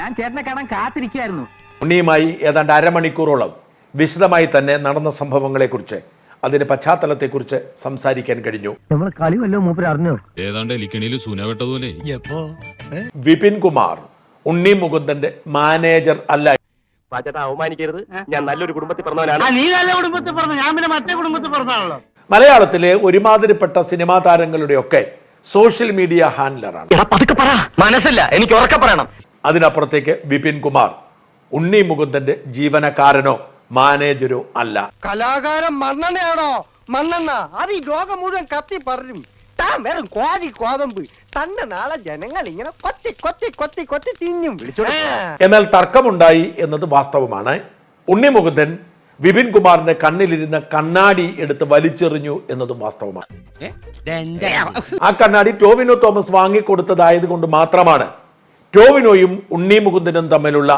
ഞാൻ ചേട്ടനെ കാണാൻ കാത്തിരിക്കുകയായിരുന്നു. ഉണ്ണിയുമായി ഏതാണ്ട് അരമണിക്കൂറോളം വിശദമായി തന്നെ നടന്ന സംഭവങ്ങളെക്കുറിച്ച്, അതിന്റെ പശ്ചാത്തലത്തെക്കുറിച്ച് സംസാരിക്കാൻ കഴിഞ്ഞു. വിപിൻ കുമാർ ഉണ്ണി മുകുന്ദന്റെ മാനേജർ അല്ല. അവമാനിക്കരുത്, ഞാൻ നല്ലൊരു കുടുംബത്തിൽ പറഞ്ഞവനാണ്. നീ നല്ല കുടുംബത്തിൽ പറഞ്ഞു, ഞാൻ പിന്നെ മറ്റേ കുടുംബത്തിൽ പറഞ്ഞാണല്ലോ. മലയാളത്തിലെ ഒരുമാതിരിപ്പെട്ട സിനിമാ താരങ്ങളുടെ ഒക്കെ സോഷ്യൽ മീഡിയ ഹാൻഡലറാണ്. മനസ്സില്ല, എനിക്ക് ഉറക്കെ പറയണം. അതിനപ്പുറത്തേക്ക് വിപിൻ കുമാർ ഉണ്ണി മുകുന്ദന്റെ ജീവനക്കാരനോ മാനേജരോ അല്ല. കലാകാരൻ മണ്ണെണ്ണയാണോ? മണ്ണെണ്ണ അത് ഈ ലോകം മുഴുവൻ കത്തി പറയും. താൻ വെറും കോഴി കോതമ്പ്. തന്നെ നാളെ ജനങ്ങൾ ഇങ്ങനെ കൊത്തി കൊത്തി കൊത്തി കൊത്തി തിന്നും. എന്നാൽ തർക്കമുണ്ടായി എന്നത് വാസ്തവമാണ്. ഉണ്ണി മുകുന്ദൻ വിപിൻ കുമാറിന്റെ കണ്ണിലിരുന്ന കണ്ണാടി എടുത്ത് വലിച്ചെറിഞ്ഞു എന്നതും വാസ്തവമാണ്. ആ കണ്ണാടി ടോവിനോ തോമസ് വാങ്ങിക്കൊടുത്തതായത് കൊണ്ട് മാത്രമാണ് ടോവിനോയും ഉണ്ണി മുകുന്ദനും തമ്മിലുള്ള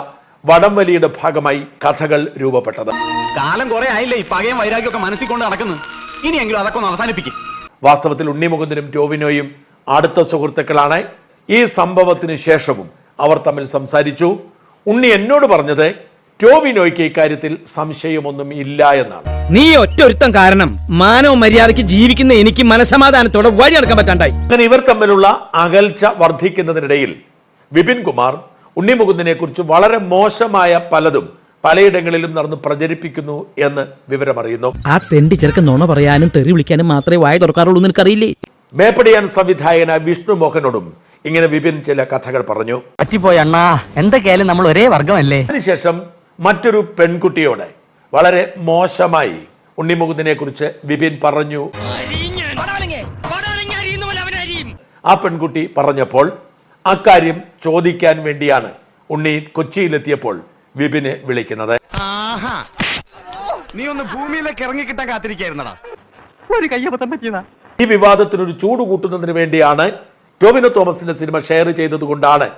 വടംവലിയുടെ ഭാഗമായി കഥകൾ രൂപപ്പെട്ടത്. കാലം കുറെ ആയില്ലേ ഈ പകയും വൈരാഗ്യമൊക്കെ മനസ്സിൽ കൊണ്ട് നടക്കുന്നു. ഇനിയെങ്കിലും അതൊക്കെ ഒന്ന് അവസാനിപ്പിക്കും. വാസ്തവത്തിൽ ഉണ്ണി മുകുന്ദനും ടോവിനോയും അടുത്ത സുഹൃത്തുക്കളാണ്. ഈ സംഭവത്തിന് ശേഷവും അവർ തമ്മിൽ സംസാരിച്ചു. ഉണ്ണി എന്നോട് പറഞ്ഞത് ടോവിനോയ്ക്ക് ഇക്കാര്യത്തിൽ സംശയമൊന്നും ഇല്ല എന്നാണ്. നീ ഒറ്റൊരുത്തം കാരണം മാനവ മര്യാദയ്ക്ക് ജീവിക്കുന്ന എനിക്ക് മനസമാധാനത്തോടെ വഴി നടക്കാൻ പറ്റാണ്ടായി. അങ്ങനെ ഇവർ തമ്മിലുള്ള അകൽച്ച വർദ്ധിക്കുന്നതിനിടയിൽ വിപിൻ കുമാർ ഉണ്ണി മുകുന്ദനെ കുറിച്ച് വളരെ മോശമായ പലതും പലയിടങ്ങളിലും നടന്ന് പ്രചരിപ്പിക്കുന്നു എന്ന് വിവരമറിയുന്നു. ആ തെണ്ടി ചെറുക്കൻ നുണ പറയാനും തെറി വിളിക്കാനും മാത്രമേ വായ തുറക്കാറുള്ളൂ എന്ന് എനിക്കറിയില്ലേ. മേപ്പടിയാൻ സംവിധായകനായ വിഷ്ണു മോഹനോടും ഇങ്ങനെ വിപിൻ ചില കഥകൾ പറഞ്ഞു. പറ്റിപ്പോയ അണ്ണാ, എന്തൊക്കെയായാലും നമ്മൾ ഒരേ വർഗമല്ലേ. അതിനുശേഷം മറ്റൊരു പെൺകുട്ടിയോട് വളരെ മോശമായി ഉണ്ണി മുകുന്ദനെ കുറിച്ച് വിപിൻ പറഞ്ഞു. ആ പെൺകുട്ടി പറഞ്ഞപ്പോൾ അക്കാര്യം ചോദിക്കാൻ വേണ്ടിയാണ് ഉണ്ണി കൊച്ചിയിലെത്തിയപ്പോൾ വിപിനെ വിളിക്കുന്നത്. നീ ഒന്ന് ഭൂമിയിലേക്ക് ഇറങ്ങി കിട്ടാൻ കാത്തിരിക്കായിരുന്നടാ. ഒരു കയ്യബദ്ധം പറ്റിയതാ. ഈ വിവാദത്തിനൊരു ചൂട് കൂട്ടുന്നതിന് വേണ്ടിയാണ് ടോവിനോ തോമസിന്റെ സിനിമ ഷെയർ ചെയ്തത് കൊണ്ടാണ്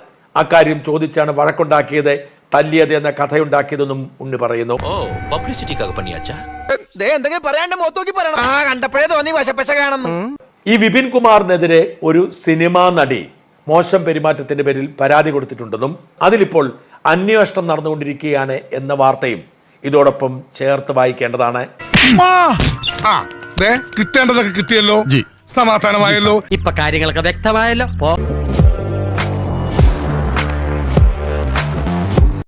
അക്കാര്യം ചോദിച്ചാണ് വഴക്കുണ്ടാക്കിയത്, തല്ലിയത് എന്ന കഥയുണ്ടാക്കിയതെന്നും ഉണ്ണി പറയുന്നു. ഈ വിപിൻ കുമാറിനെതിരെ ഒരു സിനിമാ നടി മോശം പെരുമാറ്റത്തിന്റെ പേരിൽ പരാതി കൊടുത്തിട്ടുണ്ടെന്നും അതിലിപ്പോൾ അന്വേഷണം നടന്നുകൊണ്ടിരിക്കുകയാണ് എന്ന വാർത്തയും ഇതോടൊപ്പം ചേർത്ത് വായിക്കേണ്ടതാണ്. കിട്ടേണ്ടതൊക്കെ കിട്ടിയല്ലോ, സമാധാനമായല്ലോ. ഇപ്പൊ കാര്യങ്ങളൊക്കെ വ്യക്തമായല്ലോ.